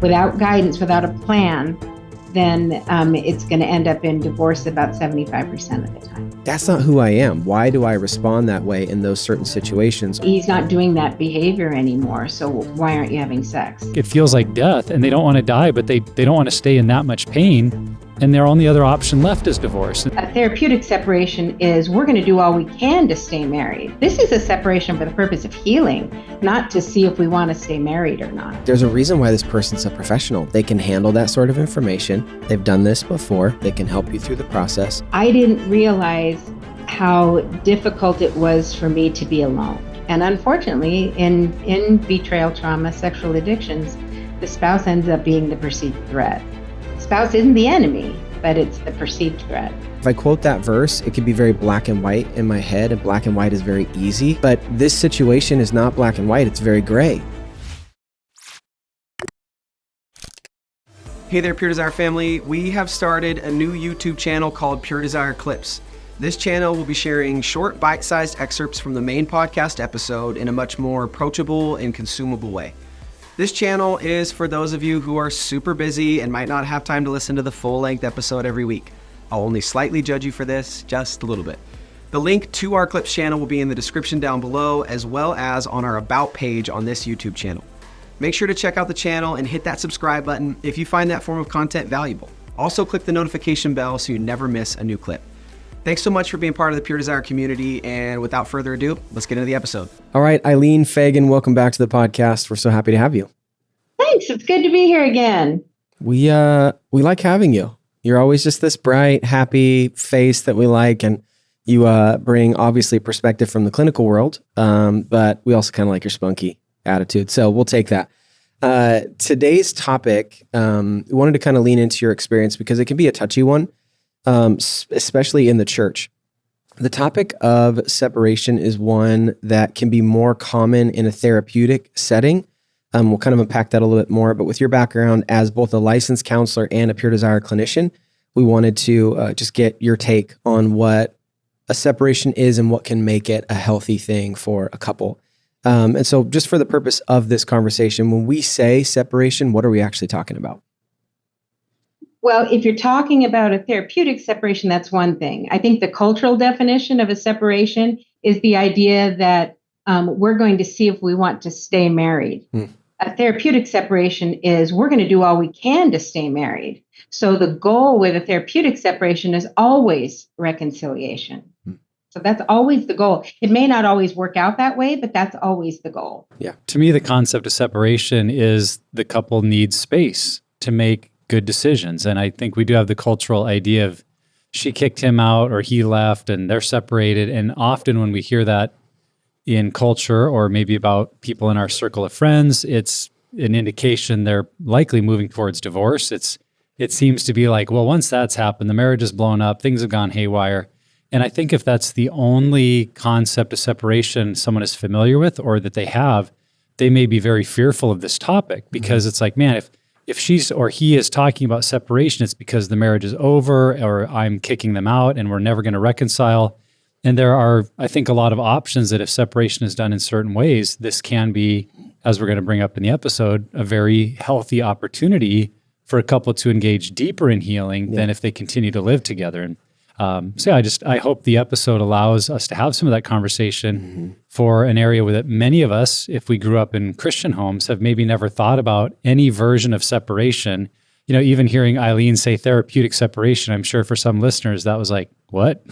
without guidance, without a plan, then it's going to end up in divorce about 75% of the time. That's not who I am. Why do I respond that way in those certain situations? He's not doing that behavior anymore, so why aren't you having sex? It feels like death, and they don't want to die, but they don't want to stay in that much pain, and their only other option left is divorce. A therapeutic separation is we're going to do all we can to stay married. This is a separation for the purpose of healing, not to see if we want to stay married or not. There's a reason why this person's a professional. They can handle that sort of information. They've done this before. They can help you through the process. I didn't realize how difficult it was for me to be alone. And unfortunately, in betrayal trauma, sexual addictions, the spouse ends up being the perceived threat. The spouse isn't the enemy, but it's the perceived threat. If I quote that verse, it can be very black and white in my head, and black and white is very easy. But this situation is not black and white, it's very gray. Hey there, Pure Desire family. We have started a new YouTube channel called Pure Desire Clips. This channel will be sharing short, bite-sized excerpts from the main podcast episode in a much more approachable and consumable way. This channel is for those of you who are super busy and might not have time to listen to the full-length episode every week. I'll only slightly judge you for this, just a little bit. The link to our Clips channel will be in the description down below, as well as on our About page on this YouTube channel. Make sure to check out the channel and hit that subscribe button if you find that form of content valuable. Also click the notification bell so you never miss a new clip. Thanks so much for being part of the Pure Desire community, and without further ado, let's get into the episode. All right, Eileen Fagan, welcome back to the podcast. We're so happy to have you. Thanks, it's good to be here again. We like having you. You're always just this bright, happy face that we like, and you bring obviously perspective from the clinical world, but we also kind of like your spunky attitude, so we'll take that. Today's topic, we wanted to kind of lean into your experience because it can be a touchy one. Especially in the church. The topic of separation is one that can be more common in a therapeutic setting. We'll kind of unpack that a little bit more, but with your background as both a licensed counselor and a Pure Desire clinician, we wanted to just get your take on what a separation is and what can make it a healthy thing for a couple. And so just for the purpose of this conversation, when we say separation, what are we actually talking about? Well, if you're talking about a therapeutic separation, that's one thing. I think the cultural definition of a separation is the idea that we're going to see if we want to stay married. A therapeutic separation is we're going to do all we can to stay married. So the goal with a therapeutic separation is always reconciliation. So that's always the goal. It may not always work out that way, but that's always the goal. Yeah. To me, the concept of separation is the couple needs space to make good decisions. And I think we do have the cultural idea of she kicked him out or he left and they're separated. And often when we hear that in culture or maybe about people in our circle of friends, it's an indication they're likely moving towards divorce. It seems to be like, well, once that's happened, the marriage is blown up, things have gone haywire. And I think if that's the only concept of separation someone is familiar with or that they have, they may be very fearful of this topic because it's like, man, if she's or he is talking about separation, it's because the marriage is over or I'm kicking them out and we're never going to reconcile. And there are, I think, a lot of options that if separation is done in certain ways, this can be, as we're going to bring up in the episode, a very healthy opportunity for a couple to engage deeper in healing than if they continue to live together. And I hope the episode allows us to have some of that conversation for an area that many of us, if we grew up in Christian homes, have maybe never thought about any version of separation. You know, even hearing Eileen say therapeutic separation, I'm sure for some listeners that was like, what?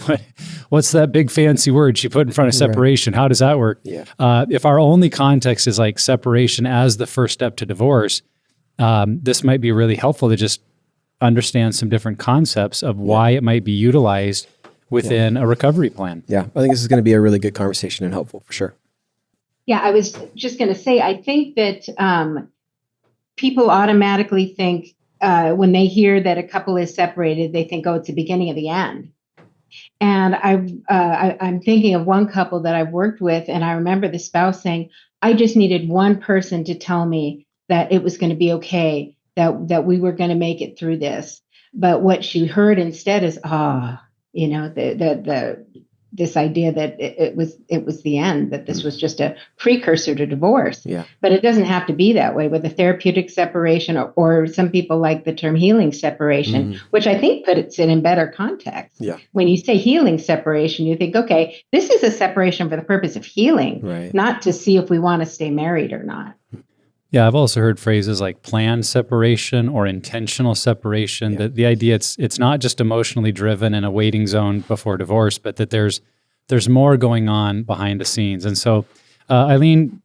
What's that big fancy word she put in front of separation? Right. How does that work? Yeah. If our only context is like separation as the first step to divorce, this might be really helpful to just understand some different concepts of why it might be utilized within a recovery plan. Yeah, I think this is going to be a really good conversation and helpful for sure. Yeah, I was just going to say, I think that people automatically think when they hear that a couple is separated, they think, oh, it's the beginning of the end. And I'm thinking of one couple that I've worked with, and I remember the spouse saying, I just needed one person to tell me that it was going to be okay, that we were going to make it through this. But what she heard instead is, the this idea that it was the end, that this was just a precursor to divorce. Yeah. But it doesn't have to be that way with a therapeutic separation, or some people like the term healing separation, which I think puts it in better context. Yeah. When you say healing separation, you think, okay, this is a separation for the purpose of healing, Right. not to see if we want to stay married or not. Yeah, I've also heard phrases like planned separation or intentional separation. Yeah. The idea it's not just emotionally driven in a waiting zone before divorce, but that there's more going on behind the scenes. And so, Eileen,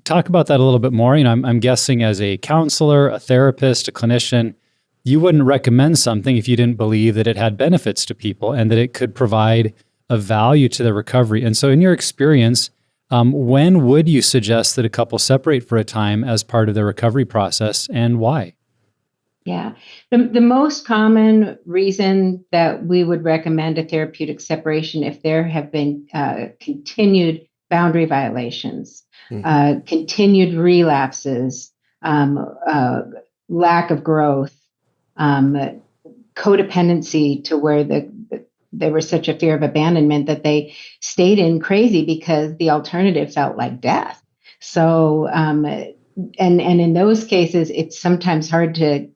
talk about that a little bit more. You know, I'm guessing as a counselor, a therapist, a clinician, you wouldn't recommend something if you didn't believe that it had benefits to people and that it could provide a value to their recovery. And so, in your experience, when would you suggest that a couple separate for a time as part of their recovery process, and why? Yeah. The most common reason that we would recommend a therapeutic separation if there have been continued boundary violations, continued relapses, lack of growth, codependency to where there was such a fear of abandonment that they stayed in crazy because the alternative felt like death. So, and in those cases, it's sometimes hard to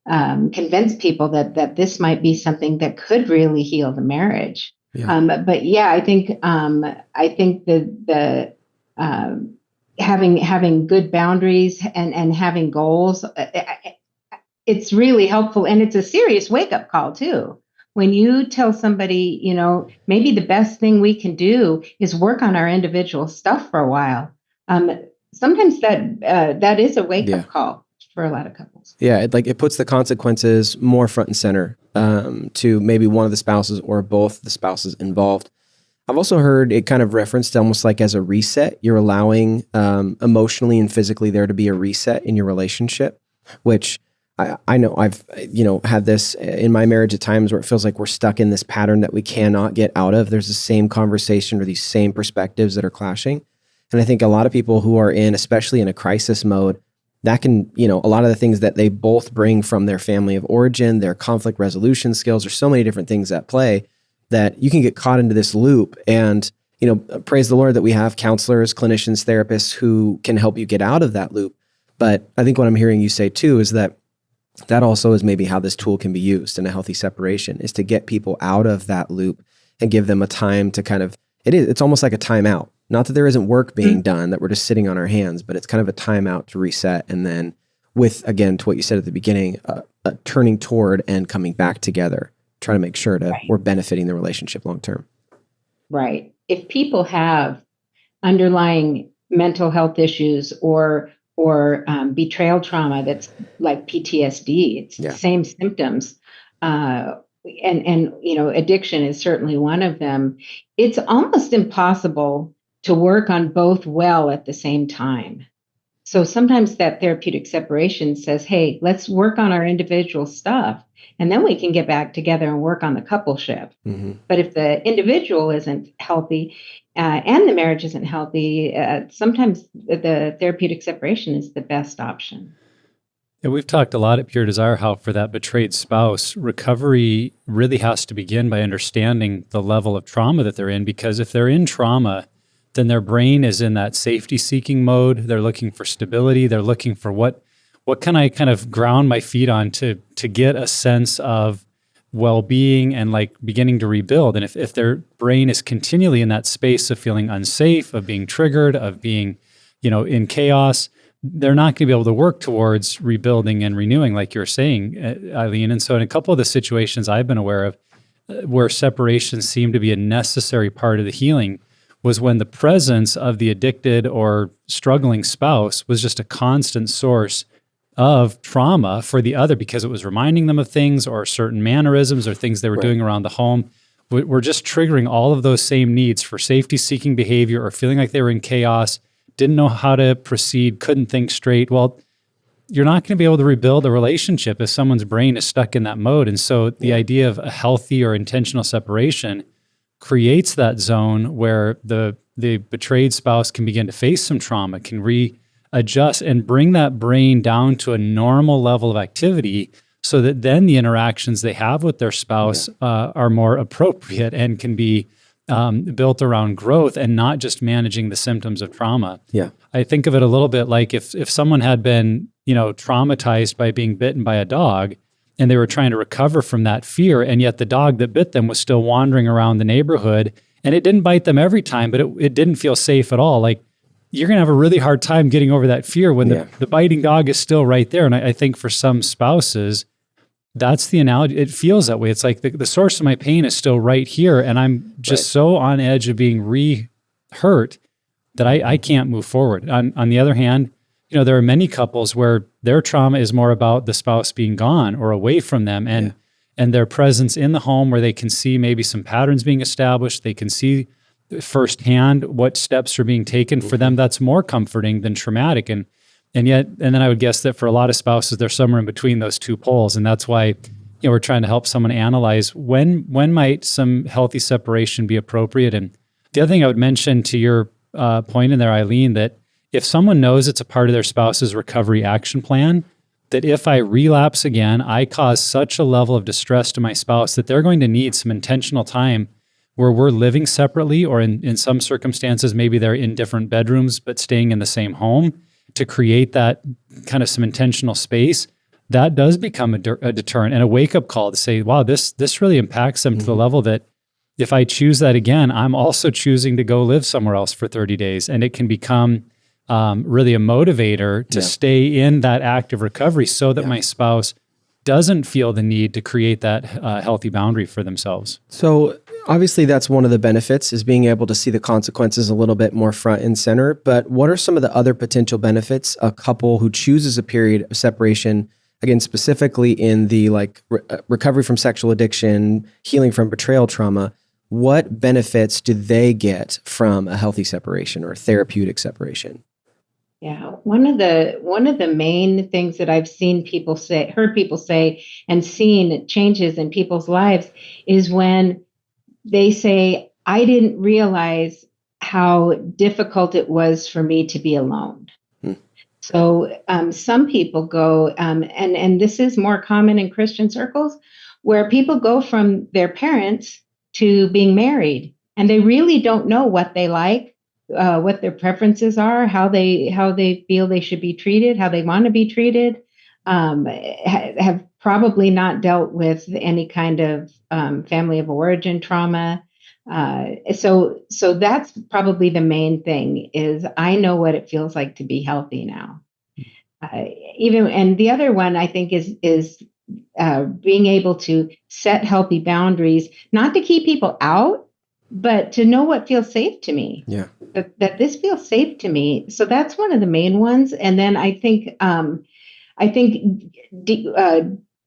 convince people that this might be something that could really heal the marriage. Yeah. But yeah, I think the having good boundaries and having goals, it's really helpful, and it's a serious wake-up call too. When you tell somebody, you know, maybe the best thing we can do is work on our individual stuff for a while. Sometimes that is a wake-up call for a lot of couples. Yeah, it puts the consequences more front and center to maybe one of the spouses or both the spouses involved. I've also heard it kind of referenced almost like as a reset. You're allowing emotionally and physically there to be a reset in your relationship, which I know I've had this in my marriage at times where it feels like we're stuck in this pattern that we cannot get out of. There's the same conversation or these same perspectives that are clashing. And I think a lot of people who are especially in a crisis mode, that can, a lot of the things that they both bring from their family of origin, their conflict resolution skills, there's so many different things at play that you can get caught into this loop. And, praise the Lord that we have counselors, clinicians, therapists who can help you get out of that loop. But I think what I'm hearing you say too is that also is maybe how this tool can be used in a healthy separation, is to get people out of that loop and give them a time to it's almost like a timeout. Not that there isn't work being done, that we're just sitting on our hands, but it's kind of a timeout to reset. And then with, again, to what you said at the beginning, turning toward and coming back together, trying to make sure we're benefiting the relationship long term. Right. If people have underlying mental health issues or betrayal trauma that's like PTSD, it's the same symptoms. And addiction is certainly one of them. It's almost impossible to work on both well at the same time. So sometimes that therapeutic separation says, hey, let's work on our individual stuff, and then we can get back together and work on the coupleship. Mm-hmm. But if the individual isn't healthy and the marriage isn't healthy, sometimes the therapeutic separation is the best option. Yeah, we've talked a lot at Pure Desire how for that betrayed spouse, recovery really has to begin by understanding the level of trauma that they're in, because if they're in trauma, then their brain is in that safety-seeking mode. They're looking for stability. They're looking for what can I kind of ground my feet on to get a sense of well-being and like beginning to rebuild. And if their brain is continually in that space of feeling unsafe, of being triggered, of being, in chaos, they're not going to be able to work towards rebuilding and renewing, like you're saying, Eileen. And so in a couple of the situations I've been aware of where separation seemed to be a necessary part of the healing was when the presence of the addicted or struggling spouse was just a constant source of trauma for the other, because it was reminding them of things or certain mannerisms or things they were doing around the home. We're just triggering all of those same needs for safety-seeking behavior or feeling like they were in chaos, didn't know how to proceed, couldn't think straight. Well, you're not going to be able to rebuild a relationship if someone's brain is stuck in that mode. And so the idea of a healthy or intentional separation creates that zone where the betrayed spouse can begin to face some trauma, can readjust and bring that brain down to a normal level of activity so that then the interactions they have with their spouse are more appropriate and can be built around growth and not just managing the symptoms of trauma. Yeah. I think of it a little bit like if someone had been, traumatized by being bitten by a dog and they were trying to recover from that fear, and yet the dog that bit them was still wandering around the neighborhood, and it didn't bite them every time, but it didn't feel safe at all. Like, you're going to have a really hard time getting over that fear when the biting dog is still right there. And I think for some spouses, that's the analogy. It feels that way. It's like the source of my pain is still right here, and I'm just so on edge of being re-hurt that I can't move forward. On the other hand, there are many couples where their trauma is more about the spouse being gone or away from them, and their presence in the home, where they can see maybe some patterns being established. They can see firsthand what steps are being taken for them. That's more comforting than traumatic. And then I would guess that for a lot of spouses, they're somewhere in between those two poles. And that's why, we're trying to help someone analyze when might some healthy separation be appropriate. And the other thing I would mention to your point in there, Eileen, that if someone knows it's a part of their spouse's recovery action plan, that if I relapse again, I cause such a level of distress to my spouse that they're going to need some intentional time where we're living separately, or in some circumstances, maybe they're in different bedrooms, but staying in the same home, to create that kind of some intentional space. That does become a deterrent and a wake-up call to say, wow, this really impacts them to the level that if I choose that again, I'm also choosing to go live somewhere else for 30 days. And it can become really a motivator to stay in that active recovery so that my spouse doesn't feel the need to create that healthy boundary for themselves. So obviously that's one of the benefits, is being able to see the consequences a little bit more front and center. But what are some of the other potential benefits a couple who chooses a period of separation, again, specifically in the recovery from sexual addiction, healing from betrayal trauma? What benefits do they get from a healthy separation or therapeutic separation? Yeah, one of the main things that I've seen people say, heard people say, and seen changes in people's lives is when they say, I didn't realize how difficult it was for me to be alone. So some people go, and this is more common in Christian circles, where people go from their parents to being married, and they really don't know what they like, what their preferences are, how they feel they should be treated, how they want to be treated, have probably not dealt with any kind of family of origin trauma. So that's probably the main thing, is I know what it feels like to be healthy now. And the other one I think is being able to set healthy boundaries, not to keep people out, but to know what feels safe to me. Yeah. That this feels safe to me. So that's one of the main ones. And then I think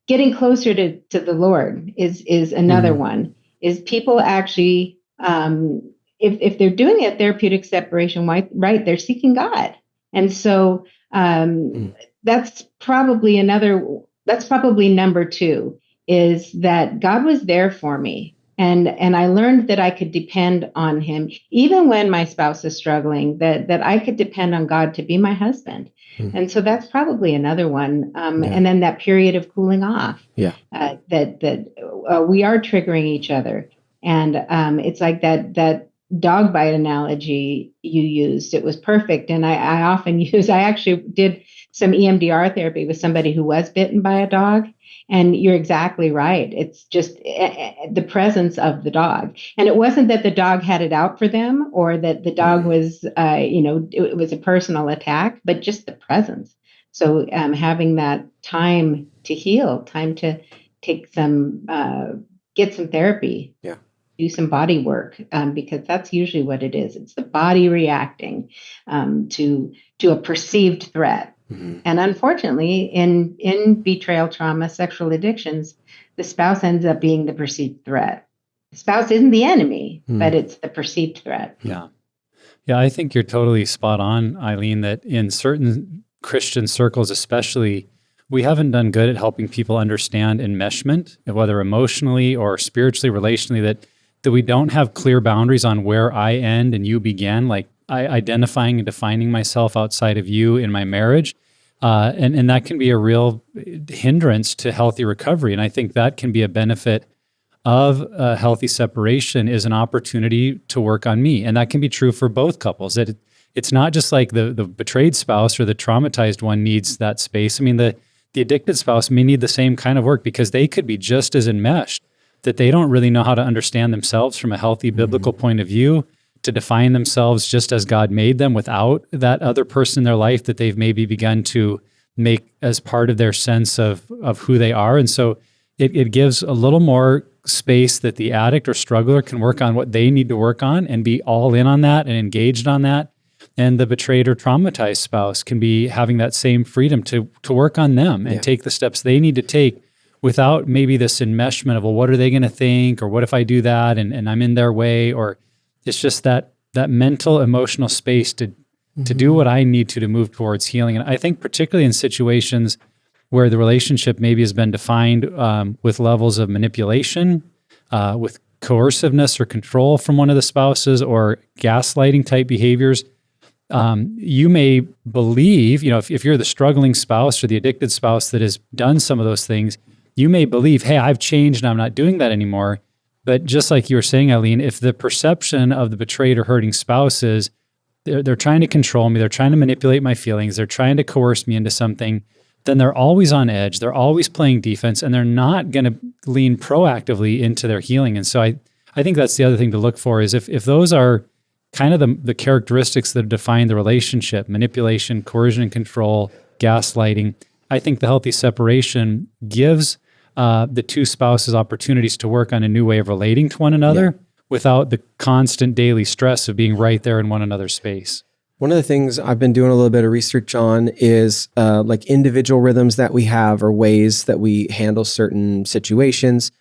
getting closer to the Lord is another one. Is people actually, if they're doing a therapeutic separation, right, they're seeking God. And so that's probably number two, is that God was there for me. And I learned that I could depend on him, even when my spouse is struggling, that I could depend on God to be my husband. And so that's probably another one. And then that period of cooling off, that we are triggering each other. And it's like that dog bite analogy you used. It was perfect. And I often I actually did some EMDR therapy with somebody who was bitten by a dog. And you're exactly right. It's just the presence of the dog. And it wasn't that the dog had it out for them, or that the dog was, it was a personal attack, but just the presence. So having that time to heal, time to take get some therapy, do some body work, because that's usually what it is. It's the body reacting to a perceived threat. And unfortunately, in betrayal trauma, sexual addictions, the spouse ends up being the perceived threat. The spouse isn't the enemy, but it's the perceived threat. Yeah. Yeah, I think you're totally spot on, Eileen, that in certain Christian circles especially, we haven't done good at helping people understand enmeshment, whether emotionally or spiritually, relationally, that we don't have clear boundaries on where I end and you begin, like identifying and defining myself outside of you in my marriage. And that can be a real hindrance to healthy recovery. And I think that can be a benefit of a healthy separation is an opportunity to work on me. And that can be true for both couples. That it's not just like the betrayed spouse or the traumatized one needs that space. I mean, the addicted spouse may need the same kind of work because they could be just as enmeshed that they don't really know how to understand themselves from a healthy biblical point of view, to define themselves just as God made them without that other person in their life that they've maybe begun to make as part of their sense of who they are. And so it gives a little more space that the addict or struggler can work on what they need to work on and be all in on that and engaged on that. And the betrayed or traumatized spouse can be having that same freedom to work on them and take the steps they need to take without maybe this enmeshment of, well, what are they going to think? Or what if I do that and I'm in their way? Or it's just that mental, emotional space to do what I need to move towards healing. And I think particularly in situations where the relationship maybe has been defined with levels of manipulation, with coerciveness or control from one of the spouses, or gaslighting type behaviors, you may believe, if you're the struggling spouse or the addicted spouse that has done some of those things, you may believe, hey, I've changed and I'm not doing that anymore. But just like you were saying, Eileen, if the perception of the betrayed or hurting spouse is they're trying to control me, they're trying to manipulate my feelings, they're trying to coerce me into something, then they're always on edge, they're always playing defense, and they're not going to lean proactively into their healing. And so I think that's the other thing to look for is if those are kind of the characteristics that define the relationship, manipulation, coercion and control, gaslighting, I think the healthy separation gives the two spouses opportunities to work on a new way of relating to one another without the constant daily stress of being right there in one another's space. One of the things I've been doing a little bit of research on is like individual rhythms that we have or ways that we handle certain situations.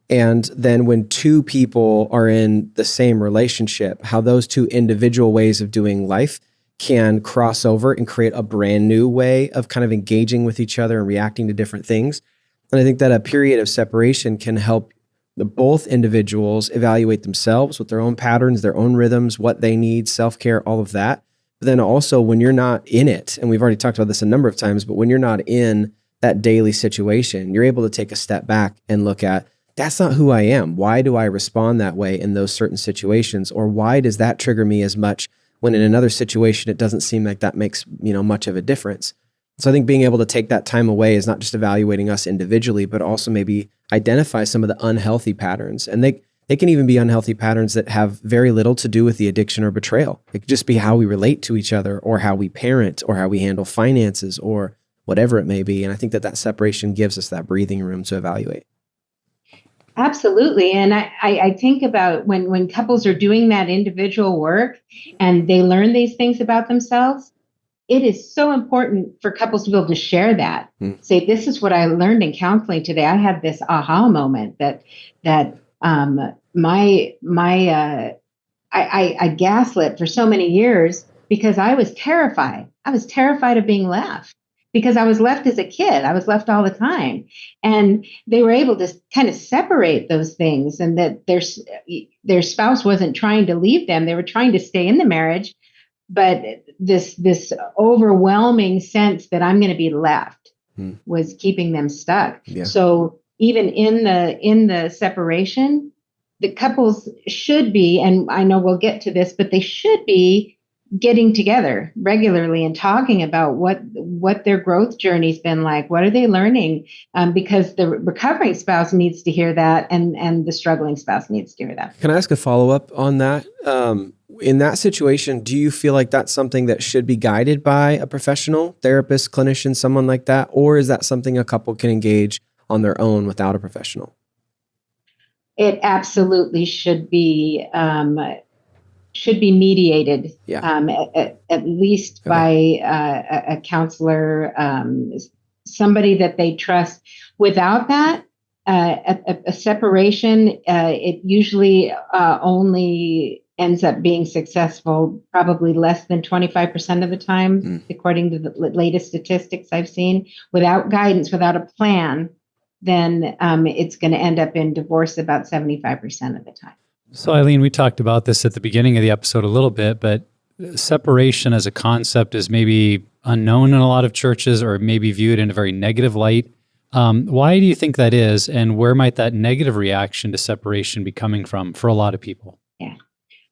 And then when two people are in the same relationship, how those two individual ways of doing life can cross over and create a brand new way of kind of engaging with each other and reacting to different things. And I think that a period of separation can help both individuals evaluate themselves with their own patterns, their own rhythms, what they need, self-care, all of that. But then also when you're not in it, and we've already talked about this a number of times, but when you're not in that daily situation, you're able to take a step back and look at, that's not who I am. Why do I respond that way in those certain situations? Or why does that trigger me as much when in another situation, it doesn't seem like that makes, much of a difference? So I think being able to take that time away is not just evaluating us individually, but also maybe identify some of the unhealthy patterns. And they can even be unhealthy patterns that have very little to do with the addiction or betrayal. It could just be how we relate to each other, or how we parent, or how we handle finances, or whatever it may be. And I think that separation gives us that breathing room to evaluate. Absolutely. And I think about when couples are doing that individual work and they learn these things about themselves, it is so important for couples to be able to share that. Say, this is what I learned in counseling today. I had this aha moment that I gaslit for so many years because I was terrified. I was terrified of being left because I was left as a kid. I was left all the time. And they were able to kind of separate those things, and that their spouse wasn't trying to leave them. They were trying to stay in the marriage. But this overwhelming sense that I'm going to be left was keeping them stuck. Yeah. So even in the separation, the couples should be, and I know we'll get to this, but they should be getting together regularly and talking about what their growth journey's been like. What are they learning? Because the recovering spouse needs to hear that, and the struggling spouse needs to hear that. Can I ask a follow-up on that? In that situation, do you feel like that's something that should be guided by a professional, therapist, clinician, someone like that? Or is that something a couple can engage on their own without a professional? It absolutely should be mediated, at least by a counselor, somebody that they trust. Without that, a separation, it usually only ends up being successful probably less than 25% of the time, according to the latest statistics I've seen. Without guidance, without a plan, then it's going to end up in divorce about 75% of the time. So Eileen, we talked about this at the beginning of the episode a little bit, but separation as a concept is maybe unknown in a lot of churches, or maybe viewed in a very negative light. Why do you think that is? And where might that negative reaction to separation be coming from for a lot of people? Yeah,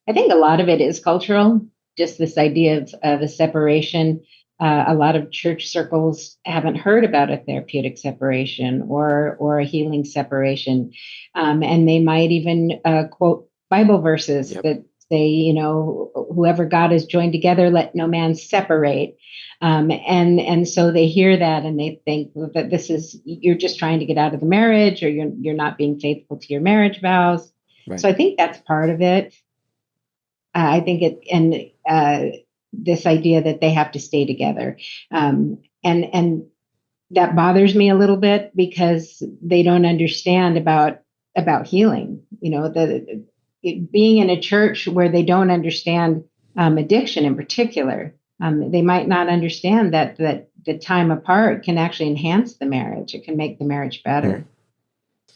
I think a lot of it is cultural, just this idea of a separation. A lot of church circles haven't heard about a therapeutic separation or a healing separation. And they might even quote Bible verses that say, whoever God has joined together, let no man separate. And so they hear that and they think that you're just trying to get out of the marriage, or you're not being faithful to your marriage vows. Right. So I think that's part of it. I think this idea that they have to stay together. And that bothers me a little bit because they don't understand about healing. Being in a church where they don't understand addiction in particular, they might not understand that the time apart can actually enhance the marriage. It can make the marriage better. Mm.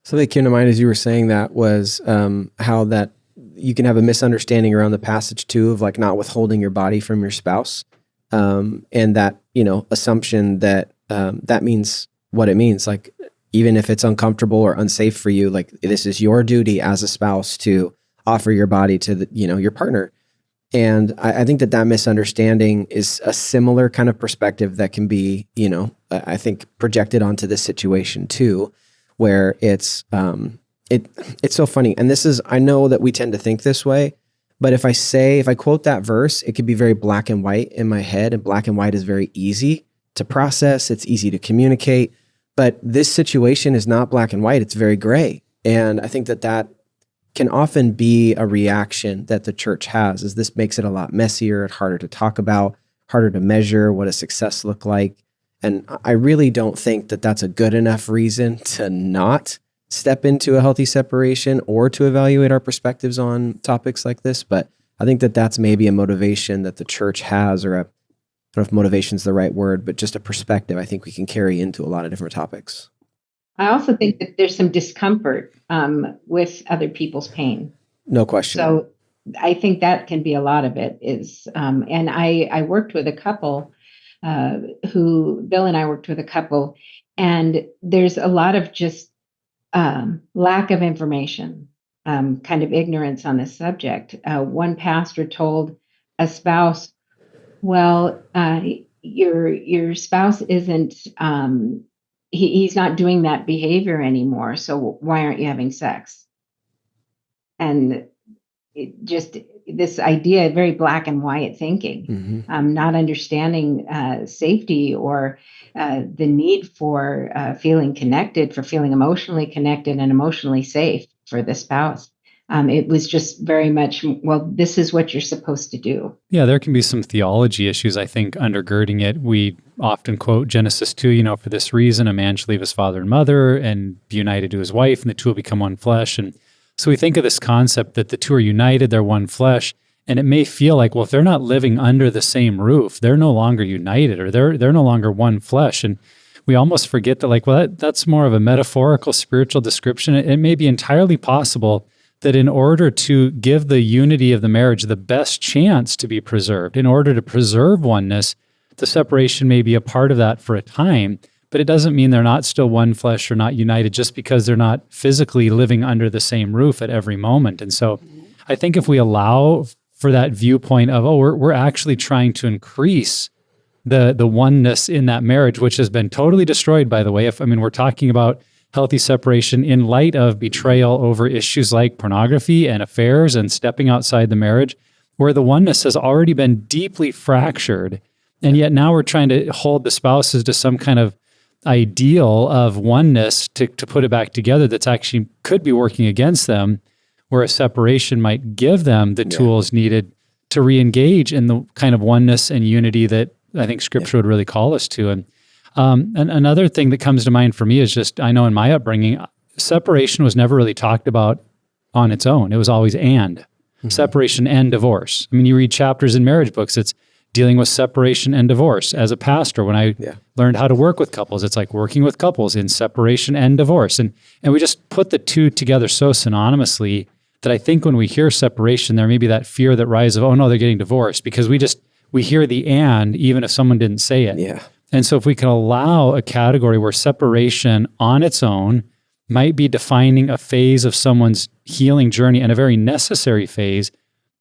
So that came to mind as you were saying that was how that you can have a misunderstanding around the passage too of like not withholding your body from your spouse, and that assumption that that means what it means. Like even if it's uncomfortable or unsafe for you, like this is your duty as a spouse to offer your body to your partner. And I think that misunderstanding is a similar kind of perspective that can be I think projected onto this situation too, where it's so funny. And I know that we tend to think this way, but if I quote that verse, it could be very black and white in my head, and black and white is very easy to process. It's easy to communicate, but this situation is not black and white. It's very gray. And I think that can often be a reaction that the church has, is this makes it a lot messier, harder to talk about, harder to measure what does success look like. And I really don't think that that's a good enough reason to not step into a healthy separation or to evaluate our perspectives on topics like this. But I think that that's maybe a motivation that the church has, or I don't know if motivation is the right word, but just a perspective I think we can carry into a lot of different topics. I also think that there's some discomfort with other people's pain. No question. So I think that can be a lot of it is, and I worked with a couple Bill and I worked with a couple, and there's a lot of just lack of information, kind of ignorance on this subject. One pastor told a spouse, well, your spouse isn't, he's not doing that behavior anymore, so why aren't you having sex? And this idea, very black and white thinking, not understanding safety or the need for feeling connected, for feeling emotionally connected and emotionally safe for the spouse. It was just very much, well, this is what you're supposed to do. Yeah, there can be some theology issues, I think, undergirding it. We often quote Genesis 2, for this reason, a man shall leave his father and mother and be united to his wife, and the two will become one flesh. And so we think of this concept that the two are united, they're one flesh, and it may feel like, well, if they're not living under the same roof, they're no longer united, or they're no longer one flesh. And we almost forget that, that's more of a metaphorical spiritual description. It may be entirely possible that in order to give the unity of the marriage the best chance to be preserved, in order to preserve oneness, the separation may be a part of that for a time, but it doesn't mean they're not still one flesh or not united just because they're not physically living under the same roof at every moment. And so I think if we allow for that viewpoint of, we're actually trying to increase the oneness in that marriage, which has been totally destroyed, by the way. We're talking about healthy separation in light of betrayal over issues like pornography and affairs and stepping outside the marriage, where the oneness has already been deeply fractured. And yet now we're trying to hold the spouses to some kind of ideal of oneness to put it back together that's actually could be working against them, where a separation might give them the tools needed to re-engage in the kind of oneness and unity that I think Scripture would really call us to. And another thing that comes to mind for me is just, I know in my upbringing, separation was never really talked about on its own. It was always separation and divorce. You read chapters in marriage books, it's dealing with separation and divorce. As a pastor, when I learned how to work with couples, it's like working with couples in separation and divorce. And we just put the two together so synonymously that I think when we hear separation, there may be that fear that rises of, oh no, they're getting divorced, because we hear the and, even if someone didn't say it. Yeah. And so if we can allow a category where separation on its own might be defining a phase of someone's healing journey and a very necessary phase,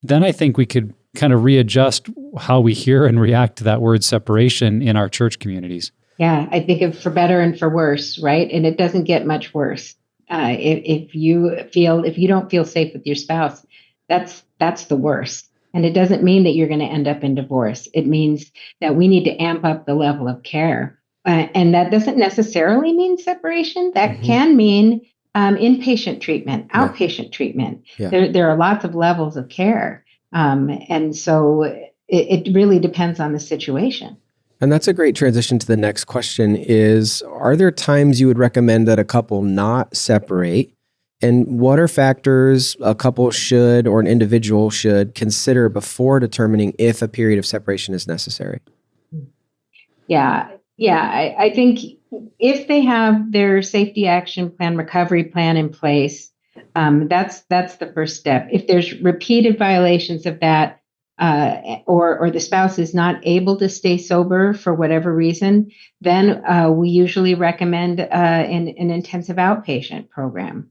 then I think we could kind of readjust how we hear and react to that word separation in our church communities. Yeah, I think of for better and for worse, right? And it doesn't get much worse. If you don't feel safe with your spouse, that's the worst. And it doesn't mean that you're going to end up in divorce. It means that we need to amp up the level of care. And that doesn't necessarily mean separation. That can mean inpatient treatment, outpatient treatment. Yeah. There are lots of levels of care. And so it really depends on the situation. And that's a great transition to the next question is, are there times you would recommend that a couple not separate? And what are factors a couple should or an individual should consider before determining if a period of separation is necessary? Yeah. I think if they have their safety action plan, recovery plan in place, that's the first step. If there's repeated violations of that, or the spouse is not able to stay sober for whatever reason, then we usually recommend an intensive outpatient program.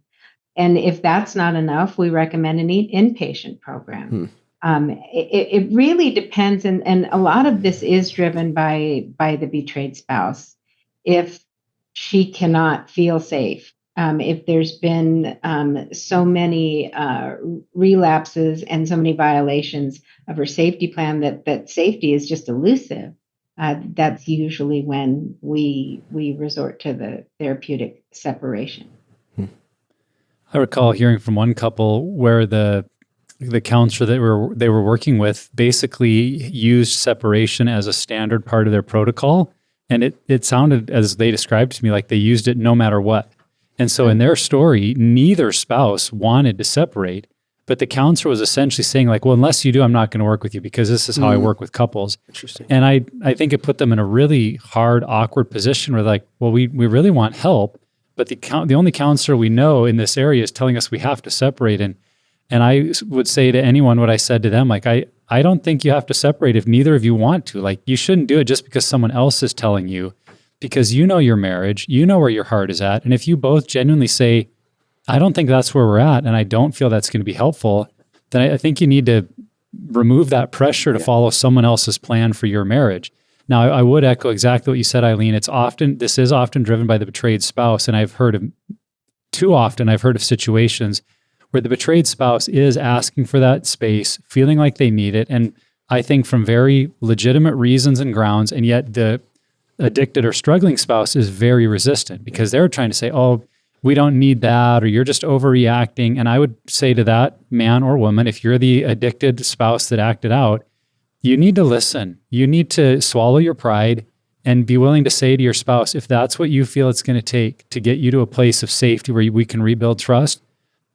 And if that's not enough, we recommend an inpatient program. It really depends, and a lot of this is driven by the betrayed spouse. If she cannot feel safe, if there's been so many relapses and so many violations of her safety plan that safety is just elusive, that's usually when we resort to the therapeutic separation. I recall hearing from one couple where the counselor that they were working with basically used separation as a standard part of their protocol. And it sounded, as they described to me, like they used it no matter what. And so in their story, neither spouse wanted to separate, but the counselor was essentially saying like, well, unless you do, I'm not going to work with you because this is how I work with couples. Interesting. And I think it put them in a really hard, awkward position where like, well, we really want help, but the only counselor we know in this area is telling us we have to separate. And I would say to anyone what I said to them, like, I don't think you have to separate if neither of you want to. Like, you shouldn't do it just because someone else is telling you, because you know your marriage, you know where your heart is at. And if you both genuinely say, I don't think that's where we're at, and I don't feel that's going to be helpful, then I think you need to remove that pressure to follow someone else's plan for your marriage. Now, I would echo exactly what you said, Eileen. This is often driven by the betrayed spouse. And too often I've heard of situations where the betrayed spouse is asking for that space, feeling like they need it. And I think from very legitimate reasons and grounds, and yet the addicted or struggling spouse is very resistant because they're trying to say, oh, we don't need that, or you're just overreacting. And I would say to that man or woman, if you're the addicted spouse that acted out, you need to listen. You need to swallow your pride and be willing to say to your spouse, if that's what you feel it's going to take to get you to a place of safety where we can rebuild trust,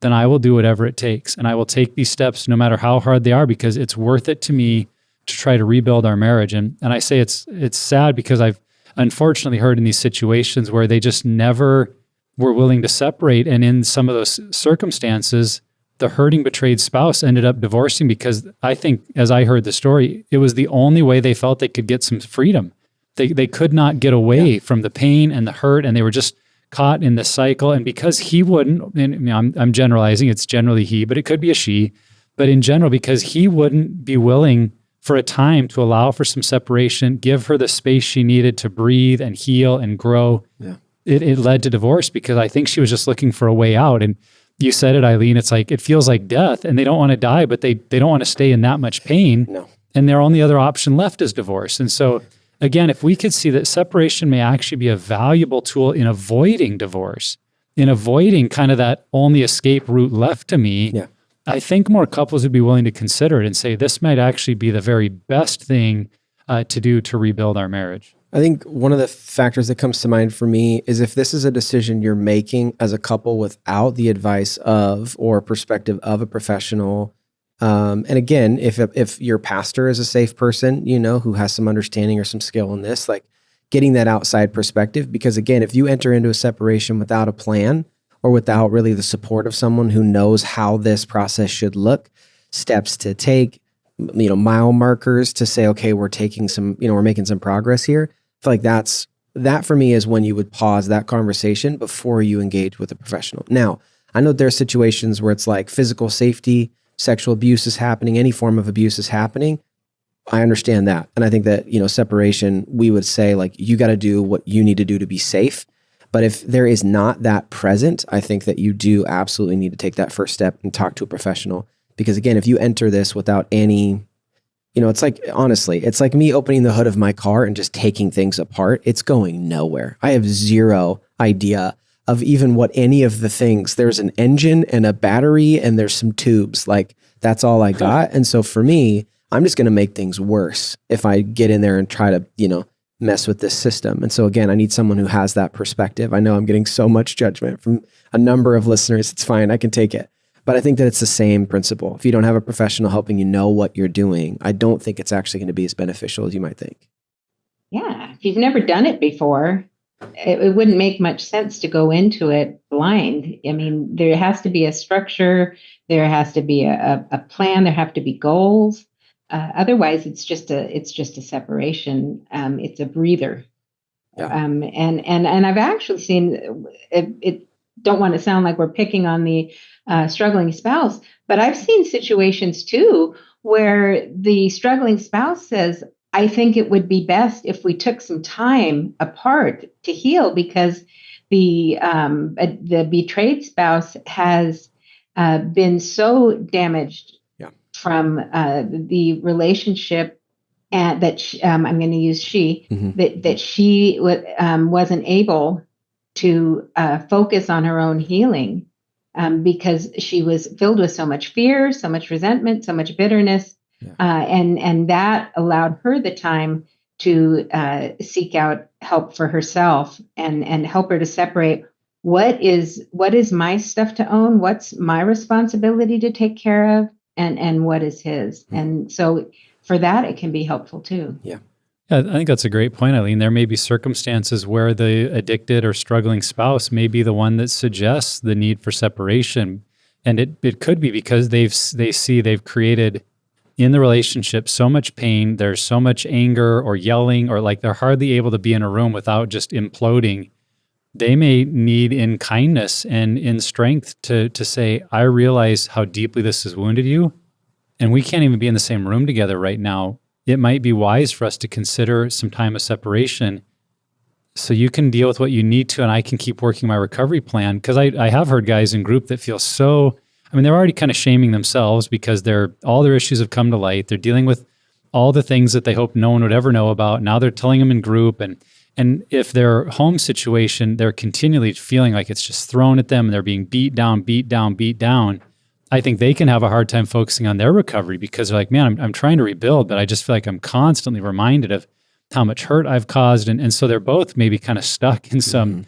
then I will do whatever it takes. And I will take these steps no matter how hard they are, because it's worth it to me to try to rebuild our marriage. And I say it's sad because I've unfortunately heard in these situations where they just never were willing to separate. And in some of those circumstances, the hurting betrayed spouse ended up divorcing because I think, as I heard the story, it was the only way they felt they could get some freedom. They could not get away from the pain and the hurt, and they were just caught in this cycle. And because he wouldn't, and I'm generalizing, it's generally he, but it could be a she, but in general, because he wouldn't be willing for a time to allow for some separation, give her the space she needed to breathe and heal and grow. Yeah. It led to divorce because I think she was just looking for a way out. And you said it, Eileen, it's like, it feels like death and they don't want to die, but they don't want to stay in that much pain. No. And their only other option left is divorce. And so again, if we could see that separation may actually be a valuable tool in avoiding divorce, in avoiding kind of that only escape route left to me, I think more couples would be willing to consider it and say, this might actually be the very best thing to do to rebuild our marriage. I think one of the factors that comes to mind for me is if this is a decision you're making as a couple without the advice of or perspective of a professional. And again, if your pastor is a safe person, who has some understanding or some skill in this, like getting that outside perspective, because again, if you enter into a separation without a plan or without really the support of someone who knows how this process should look, steps to take, mile markers to say, okay, we're taking some, we're making some progress here, feel like that for me is when you would pause that conversation before you engage with a professional. Now, I know there are situations where it's like physical safety, sexual abuse is happening, any form of abuse is happening. I understand that. And I think that, separation, we would say like, you got to do what you need to do to be safe. But if there is not that present, I think that you do absolutely need to take that first step and talk to a professional. Because again, if you enter this without any, it's like, honestly, it's like me opening the hood of my car and just taking things apart. It's going nowhere. I have zero idea of even what any of the things, there's an engine and a battery and there's some tubes. Like that's all I got. And so for me, I'm just going to make things worse if I get in there and try to, mess with this system. And so again, I need someone who has that perspective. I know I'm getting so much judgment from a number of listeners. It's fine. I can take it. But I think that it's the same principle. If you don't have a professional helping you know what you're doing, I don't think it's actually going to be as beneficial as you might think. Yeah. If you've never done it before, it wouldn't make much sense to go into it blind. I mean, there has to be a structure. There has to be a plan. There have to be goals. Otherwise, it's just a separation. It's a breather. Yeah. And I've actually seen it. Don't want to sound like we're picking on the struggling spouse, but I've seen situations too where the struggling spouse says, "I think it would be best if we took some time apart to heal," because the betrayed spouse has been so damaged from the relationship, and that I'm going to use she, that she wasn't able to focus on her own healing because she was filled with so much fear, so much resentment, so much bitterness, and that allowed her the time to seek out help for herself and help her to separate what is my stuff to own, what's my responsibility to take care of, and what is his. And so for that, it can be helpful too. Yeah, I think that's a great point, Eileen. There may be circumstances where the addicted or struggling spouse may be the one that suggests the need for separation. And it could be because they see they've created in the relationship so much pain, there's so much anger or yelling, or like they're hardly able to be in a room without just imploding. They may need in kindness and in strength to say, I realize how deeply this has wounded you, and we can't even be in the same room together right now. It might be wise for us to consider some time of separation so you can deal with what you need to, and I can keep working my recovery plan. Because I have heard guys in group that feel they're already kind of shaming themselves because all their issues have come to light. They're dealing with all the things that they hope no one would ever know about. Now they're telling them in group, and if their home situation, they're continually feeling like it's just thrown at them and they're being beat down, I think they can have a hard time focusing on their recovery because they're like, man, I'm trying to rebuild, but I just feel like I'm constantly reminded of how much hurt I've caused. And so they're both maybe kind of stuck in some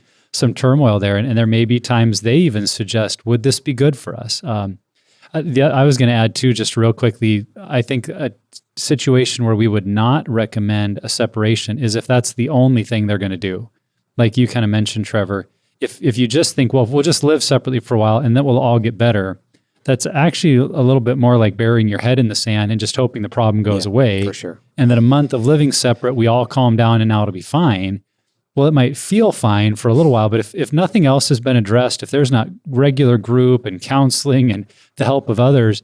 turmoil there. And there may be times they even suggest, would this be good for us? I was going to add too, just real quickly, I think a situation where we would not recommend a separation is if that's the only thing they're going to do. Like you kind of mentioned, Trevor, if you just think, well, we'll just live separately for a while and then we'll all get better, that's actually a little bit more like burying your head in the sand and just hoping the problem goes away. For sure. And then a month of living separate, we all calm down and now it'll be fine. Well, it might feel fine for a little while, but if nothing else has been addressed, if there's not regular group and counseling and the help of others,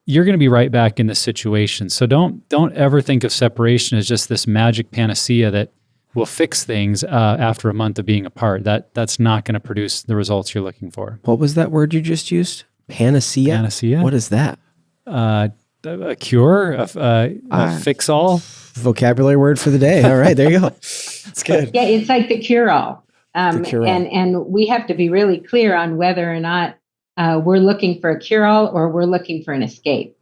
you're going to be right back in this situation. So don't ever think of separation as just this magic panacea that will fix things after a month of being apart. That's not going to produce the results you're looking for. What was that word you just used? Panacea? Panacea? What is that? A cure? A fix-all? Vocabulary word for the day. All right, there you go. It's good. Yeah, it's like the cure-all. The cure-all. And we have to be really clear on whether or not we're looking for a cure-all or we're looking for an escape.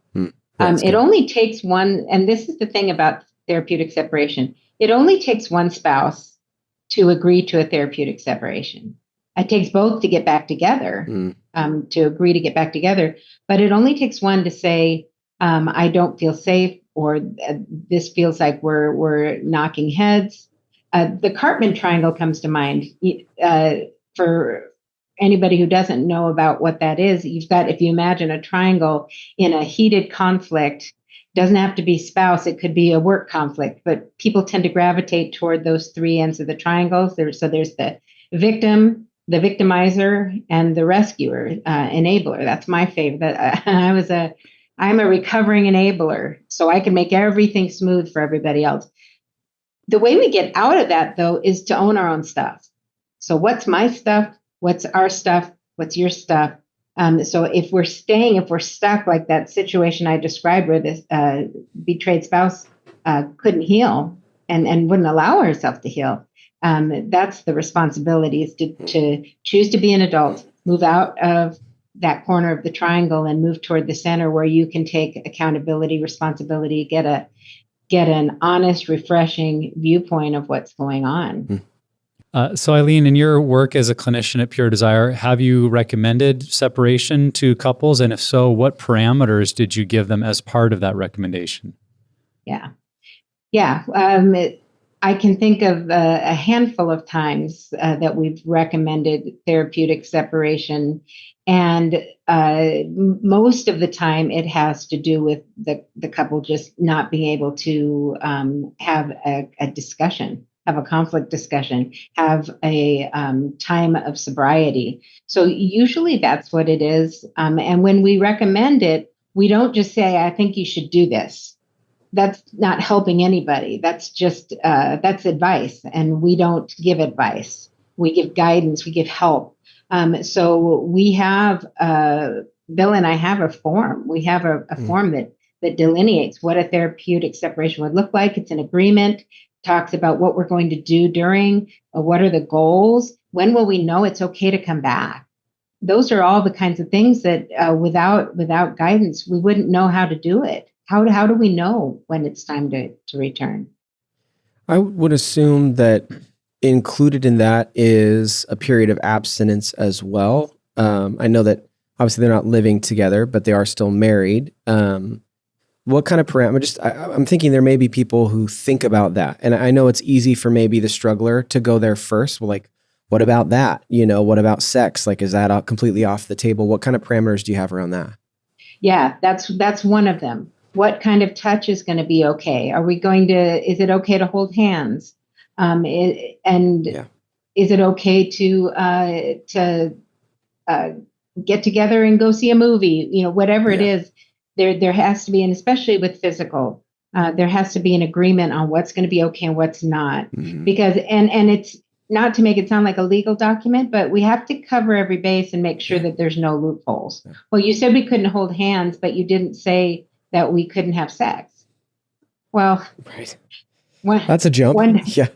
It only takes one, and this is the thing about therapeutic separation, it only takes one spouse to agree to a therapeutic separation. It takes both to get back together, to agree to get back together, but it only takes one to say, I don't feel safe, or this feels like we're knocking heads. The Cartman triangle comes to mind. For anybody who doesn't know about what that is, you've got, if you imagine a triangle in a heated conflict, Doesn't have to be spouse. It could be a work conflict, but people tend to gravitate toward those three ends of the triangles. There's the victim, the victimizer, and the rescuer, enabler. That's my favorite. I'm a recovering enabler, so I can make everything smooth for everybody else. The way we get out of that, though, is to own our own stuff. So what's my stuff? What's our stuff? What's your stuff? So if we're stuck like that situation I described where this betrayed spouse couldn't heal and wouldn't allow herself to heal, that's the responsibility, is to choose to be an adult, move out of that corner of the triangle and move toward the center where you can take accountability, responsibility, get an honest, refreshing viewpoint of what's going on. So Eileen, in your work as a clinician at Pure Desire, have you recommended separation to couples? And if so, what parameters did you give them as part of that recommendation? Yeah. I can think of a handful of times that we've recommended therapeutic separation. And most of the time it has to do with the couple just not being able to have a discussion, have a conflict discussion, have a time of sobriety. So usually that's what it is. And when we recommend it, we don't just say, I think you should do this. That's not helping anybody. That's just, that's advice. And we don't give advice. We give guidance, we give help. So we have, Bill and I have a form. We have a form that delineates what a therapeutic separation would look like. It's an agreement, talks about what we're going to do during, what are the goals, when will we know it's okay to come back. Those are all the kinds of things that without guidance, we wouldn't know how to do it. How do we know when it's time to return? I would assume that included in that is a period of abstinence as well. I know that obviously they're not living together, but they are still married. What kind of parameter? I'm thinking there may be people who think about that. And I know it's easy for maybe the struggler to go there first. Well, like, what about that? What about sex? Like, is that completely off the table? What kind of parameters do you have around that? Yeah, that's one of them. What kind of touch is going to be okay? Is it okay to hold hands? Is it okay to get together and go see a movie? Whatever it is, there has to be, and especially with physical, there has to be an agreement on what's going to be okay and what's not. Mm-hmm. Because and it's not to make it sound like a legal document, but we have to cover every base and make sure that there's no loopholes. Yeah. Well, you said we couldn't hold hands, but you didn't say that we couldn't have sex. Well, right. That's a jump. Yeah.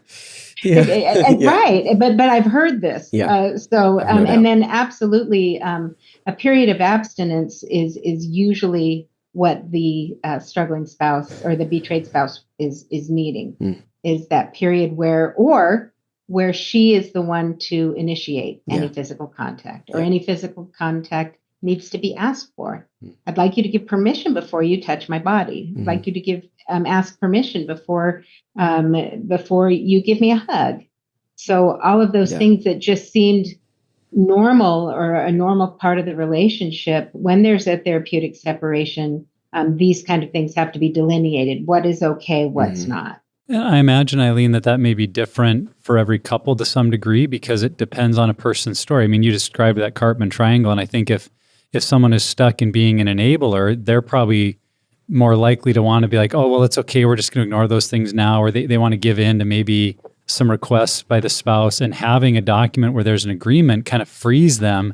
Right. But I've heard this. Yeah. And then absolutely, a period of abstinence is usually what the struggling spouse or the betrayed spouse is needing, is that period where she is the one to initiate any physical contact, or any physical contact needs to be asked for. I'd like you to give permission before you touch my body. I'd like you to ask permission before you give me a hug. So all of those things that just seemed normal or a normal part of the relationship, when there's a therapeutic separation, these kind of things have to be delineated. What is okay, what's not. I imagine, Eileen, that may be different for every couple to some degree, because it depends on a person's story. I mean, you described that Cartman triangle, and I think if someone is stuck in being an enabler, they're probably more likely to want to be like, oh, well, it's okay, we're just going to ignore those things now, or they want to give in to maybe some requests by the spouse, and having a document where there's an agreement kind of frees them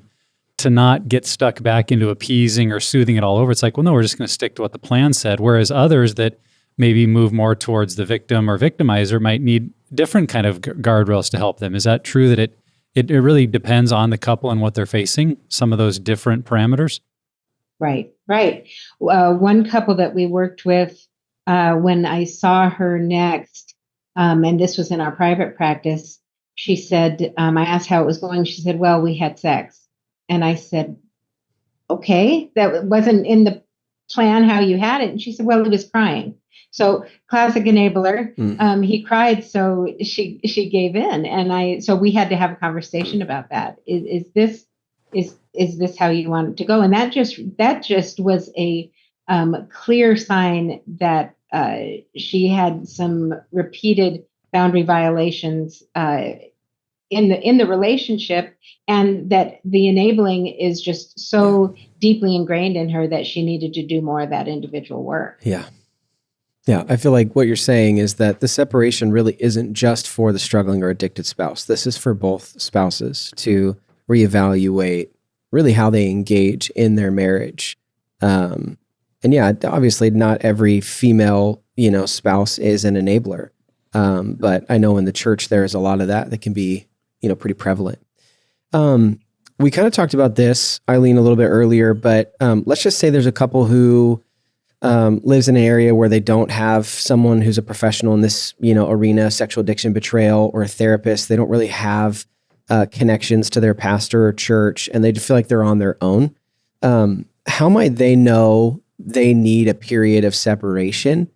to not get stuck back into appeasing or soothing it all over. It's like, well, no, we're just going to stick to what the plan said. Whereas others that maybe move more towards the victim or victimizer might need different kind of guardrails to help them. Is that true, that it really depends on the couple and what they're facing, some of those different parameters? Right. One couple that we worked with, when I saw her next, and this was in our private practice, she said, I asked how it was going. She said, well, we had sex. And I said, okay, that wasn't in the plan how you had it. And she said, well, he was crying. So classic enabler. He cried, so she gave in, and so we had to have a conversation about that. Is this how you want it to go? And that just was a clear sign that she had some repeated boundary violations in the relationship, and that the enabling is just so deeply ingrained in her that she needed to do more of that individual work. Yeah. Yeah. I feel like what you're saying is that the separation really isn't just for the struggling or addicted spouse. This is for both spouses to reevaluate really how they engage in their marriage. And yeah, obviously not every female, spouse is an enabler. But I know in the church, there's a lot of that can be, pretty prevalent. We kind of talked about this, Eileen, a little bit earlier, but let's just say there's a couple who lives in an area where they don't have someone who's a professional in this, arena, sexual addiction, betrayal, or a therapist. They don't really have connections to their pastor or church, and they just feel like they're on their own. How might they know they need a period of separation?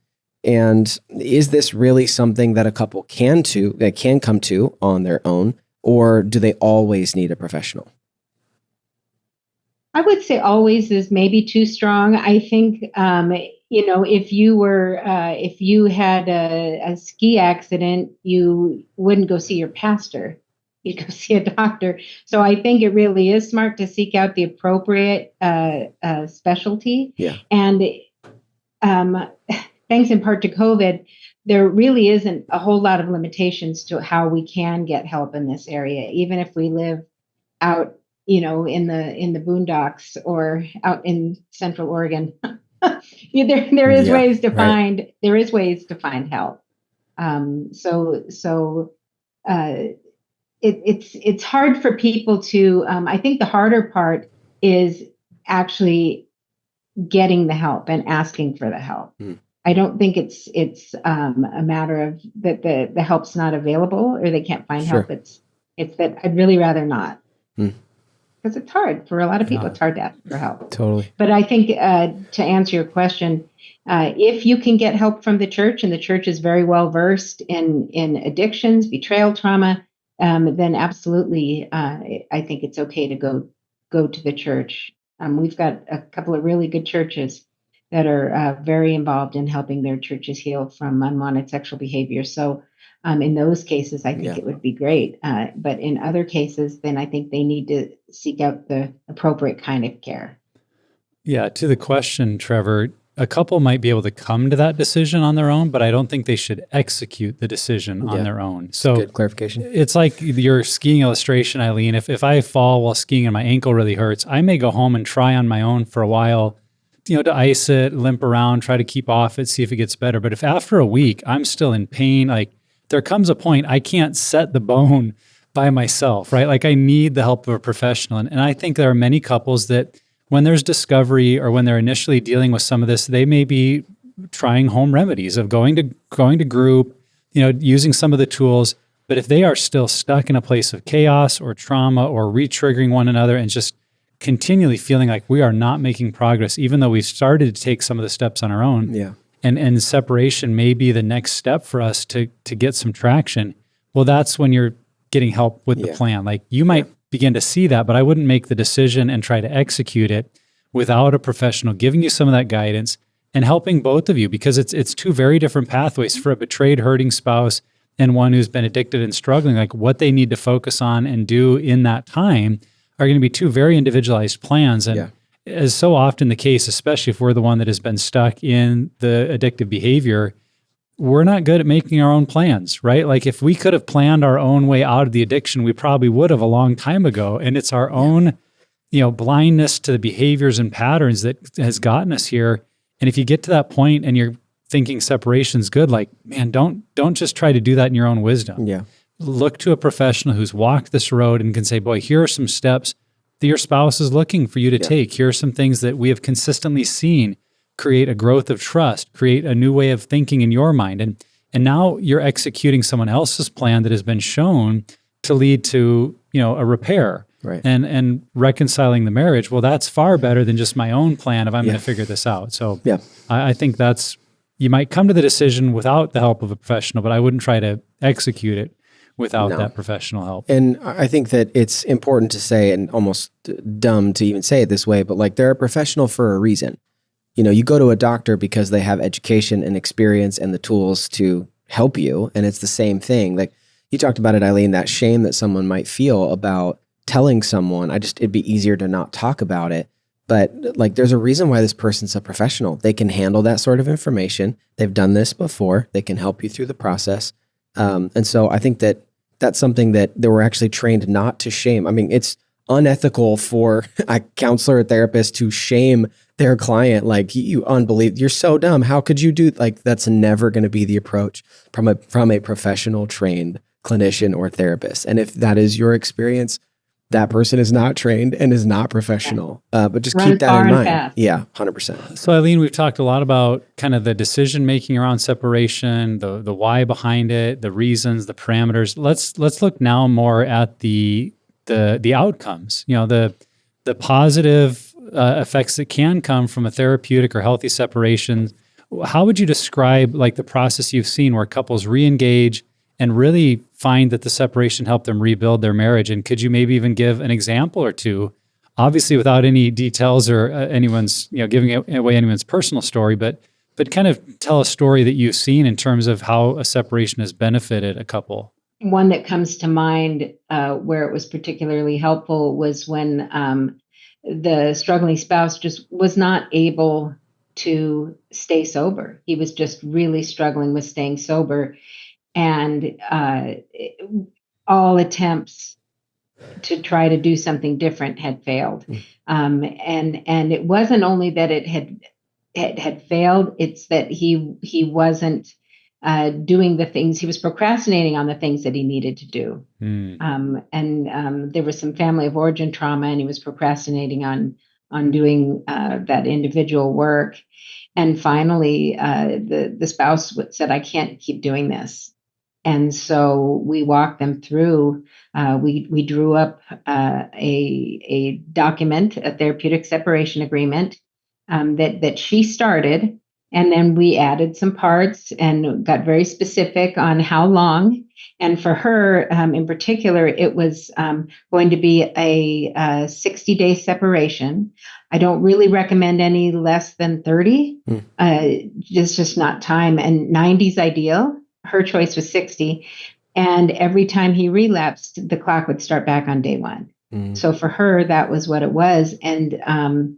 And is this really something that a couple can come to on their own, or do they always need a professional? I would say always is maybe too strong. I think, if you had a ski accident, you wouldn't go see your pastor. You'd go see a doctor. So I think it really is smart to seek out the appropriate specialty. Yeah. And thanks in part to COVID, there really isn't a whole lot of limitations to how we can get help in this area, even if we live out, in the boondocks or out in Central Oregon. There is ways to find help. It's hard for people to. I think the harder part is actually getting the help and asking for the help. I don't think it's a matter of that the help's not available or they can't find help. It's that I'd really rather not. Because it's hard for a lot of people. It's hard to ask for help. Totally. But I think to answer your question, if you can get help from the church, and the church is very well versed in addictions, betrayal, trauma, then absolutely, I think it's okay to go to the church. We've got a couple of really good churches that are very involved in helping their churches heal from unwanted sexual behavior. So in those cases, I think it would be great. But in other cases, then I think they need to seek out the appropriate kind of care. Yeah, to the question, Trevor, a couple might be able to come to that decision on their own, but I don't think they should execute the decision on their own. So good clarification. It's like your skiing illustration, Eileen. If I fall while skiing and my ankle really hurts, I may go home and try on my own for a while, to ice it, limp around, try to keep off it, see if it gets better. But if after a week I'm still in pain, like there comes a point I can't set the bone by myself, right? Like I need the help of a professional. And I think there are many couples that when there's discovery or when they're initially dealing with some of this, they may be trying home remedies of going to group, using some of the tools. But if they are still stuck in a place of chaos or trauma or re-triggering one another and just continually feeling like we are not making progress, even though we've started to take some of the steps on our own. Yeah. And separation may be the next step for us to get some traction. Well, that's when you're getting help with the plan. Like you might begin to see that, but I wouldn't make the decision and try to execute it without a professional giving you some of that guidance and helping both of you, because it's two very different pathways for a betrayed, hurting spouse and one who's been addicted and struggling. Like what they need to focus on and do in that time are going to be two very individualized plans. And as so often the case, especially if we're the one that has been stuck in the addictive behavior, we're not good at making our own plans, right? Like if we could have planned our own way out of the addiction, we probably would have a long time ago. And it's our own, blindness to the behaviors and patterns that has gotten us here. And if you get to that point and you're thinking separation's good, like, man, don't just try to do that in your own wisdom. Yeah. Look to a professional who's walked this road and can say, boy, here are some steps that your spouse is looking for you to take. Here are some things that we have consistently seen create a growth of trust, create a new way of thinking in your mind. And now you're executing someone else's plan that has been shown to lead to, a repair and reconciling the marriage. Well, that's far better than just my own plan of I'm going to figure this out. So I think you might come to the decision without the help of a professional, but I wouldn't try to execute it without that professional help. And I think that it's important to say, and almost dumb to even say it this way, but like they're a professional for a reason. you go to a doctor because they have education and experience and the tools to help you. And it's the same thing. Like you talked about it, Eileen, that shame that someone might feel about telling someone, it'd be easier to not talk about it. But like, there's a reason why this person's a professional. They can handle that sort of information. They've done this before. They can help you through the process. And so I think that that's something that they were actually trained not to shame. I mean, it's unethical for a counselor or therapist to shame their client. Like, you unbelievable. You're so dumb. How could you do like, that's never going to be the approach from a professional trained clinician or therapist. And if that is your experience, that person is not trained and is not professional. But just keep that in mind. Fast. Yeah, 100%. So Eileen, we've talked a lot about kind of the decision making around separation, the why behind it, the reasons, the parameters. Let's look now more at the outcomes. The positive effects that can come from a therapeutic or healthy separation. How would you describe like the process you've seen where couples re-engage and really find that the separation helped them rebuild their marriage? And could you maybe even give an example or two, obviously without any details or anyone's, giving away anyone's personal story, but kind of tell a story that you've seen in terms of how a separation has benefited a couple? One that comes to mind where it was particularly helpful was when the struggling spouse just was not able to stay sober. He was just really struggling with staying sober. And all attempts to try to do something different had failed. And it wasn't only that it had failed, it's that he wasn't doing the things, he was procrastinating on the things that he needed to do. There was some family of origin trauma, and he was procrastinating on doing that individual work. And finally, the spouse said, "I can't keep doing this." And so we walked them through, we drew up a document, a therapeutic separation agreement that she started. And then we added some parts and got very specific on how long. And for her in particular, it was going to be a 60-day separation. I don't really recommend any less than 30. Just not time. And 90 is ideal. Her choice was 60. And every time he relapsed, the clock would start back on day one. So for her, that was what it was. And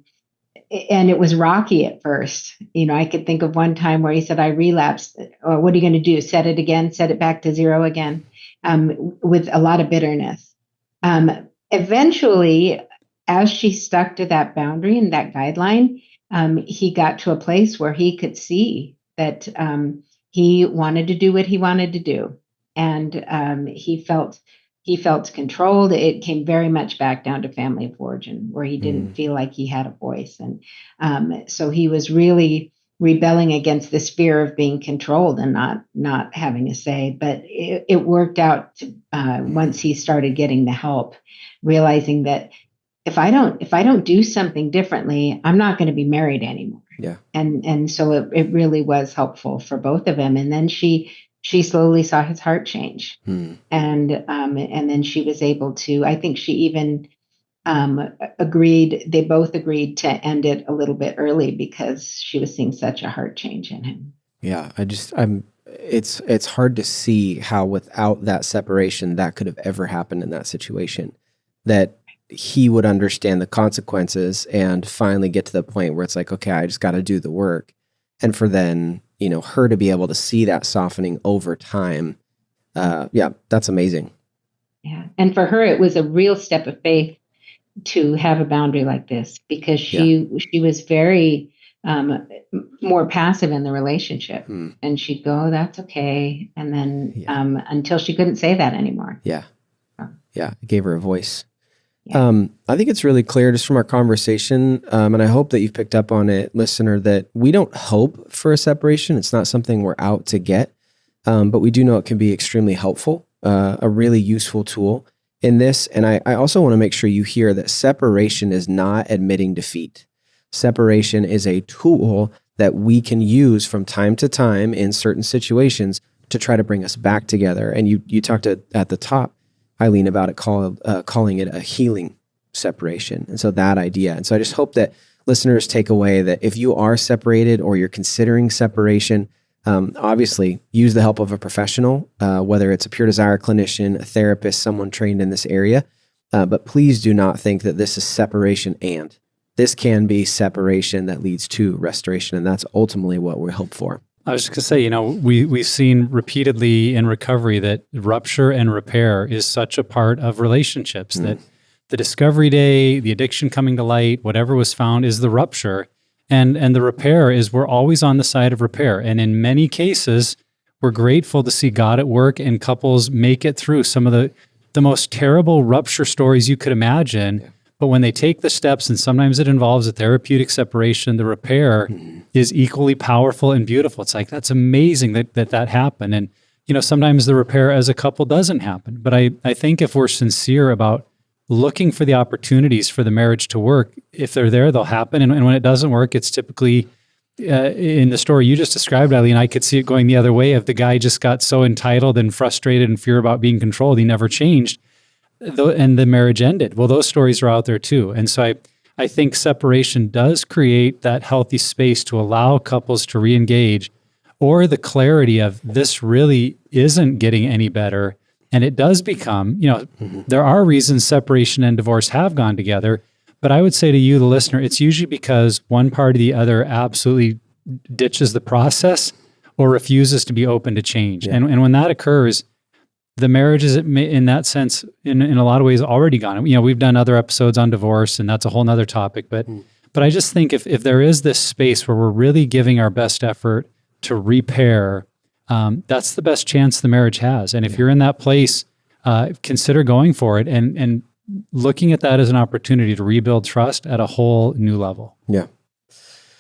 it was rocky at first. I could think of one time where he said, "I relapsed." Or, "What are you going to do? Set it again, set it back to zero again," with a lot of bitterness. Eventually, as she stuck to that boundary and that guideline, he got to a place where he could see that he wanted to do what he wanted to do. And he felt controlled. It came very much back down to family of origin, where he didn't feel like he had a voice. And so he was really rebelling against this fear of being controlled and not having a say. But it worked out once he started getting the help, realizing that if I don't do something differently, I'm not going to be married anymore. Yeah. And so it really was helpful for both of them. And then she slowly saw his heart change. And then she was able to, I think she even they both agreed to end it a little bit early because she was seeing such a heart change in him. Yeah. It's hard to see how without that separation that could have ever happened in that situation, that he would understand the consequences and finally get to the point where it's like, okay, I just got to do the work. And for then, her to be able to see that softening over time. That's amazing. Yeah. And for her, it was a real step of faith to have a boundary like this, because she was very more passive in the relationship. And she'd go, "Oh, that's okay." And then until she couldn't say that anymore. Yeah. It gave her a voice. Yeah. I think it's really clear just from our conversation, and I hope that you've picked up on it, listener, that we don't hope for a separation. It's not something we're out to get, but we do know it can be extremely helpful, a really useful tool in this. And I also want to make sure you hear that separation is not admitting defeat. Separation is a tool that we can use from time to time in certain situations to try to bring us back together. And you talked at the top, Eileen, about it calling it a healing separation. And so that idea. And so I just hope that listeners take away that if you are separated or you're considering separation, obviously use the help of a professional, whether it's a Pure Desire clinician, a therapist, someone trained in this area. But please do not think that this is separation and. This can be separation that leads to restoration, and that's ultimately what we hope for. I was just going to say, we've seen repeatedly in recovery that rupture and repair is such a part of relationships, that the discovery day, the addiction coming to light, whatever was found is the rupture. And the repair is we're always on the side of repair. And in many cases, we're grateful to see God at work and couples make it through some of the most terrible rupture stories you could imagine. Yeah. But when they take the steps, and sometimes it involves a therapeutic separation, the repair is equally powerful and beautiful. It's like, that's amazing that happened. And, sometimes the repair as a couple doesn't happen. But I think if we're sincere about looking for the opportunities for the marriage to work, if they're there, they'll happen. And when it doesn't work, it's typically, in the story you just described, Eileen, I could see it going the other way. If the guy just got so entitled and frustrated and fear about being controlled, he never changed, and the marriage ended. Well, those stories are out there too. And so I think separation does create that healthy space to allow couples to re-engage, or the clarity of this really isn't getting any better. And it does become, there are reasons separation and divorce have gone together. But I would say to you, the listener, it's usually because one part or the other absolutely ditches the process or refuses to be open to change. Yeah. And when that occurs, the marriage is, in that sense, in a lot of ways, already gone. We've done other episodes on divorce, and that's a whole nother topic. But I just think if there is this space where we're really giving our best effort to repair, that's the best chance the marriage has. And if you're in that place, consider going for it and looking at that as an opportunity to rebuild trust at a whole new level. Yeah,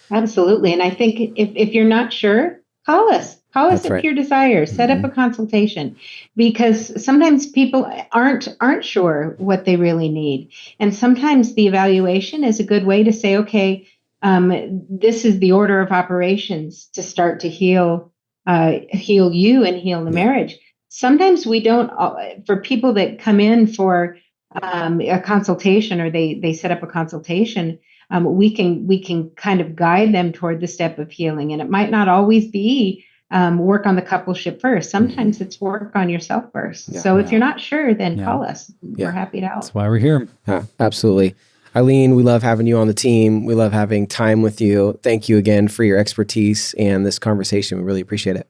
absolutely. And I think if you're not sure, call us. Call us at Pure Desire. Set up a consultation, because sometimes people aren't sure what they really need. And sometimes the evaluation is a good way to say, okay, this is the order of operations to start to heal you and heal the marriage. Sometimes we don't, for people that come in for a consultation, or they set up a consultation, we can kind of guide them toward the step of healing. And it might not always be work on the coupleship first. Sometimes it's work on yourself first. Yeah, so if you're not sure, then call us. We're happy to help. That's why we're here. Absolutely. Eileen, we love having you on the team. We love having time with you. Thank you again for your expertise and this conversation. We really appreciate it.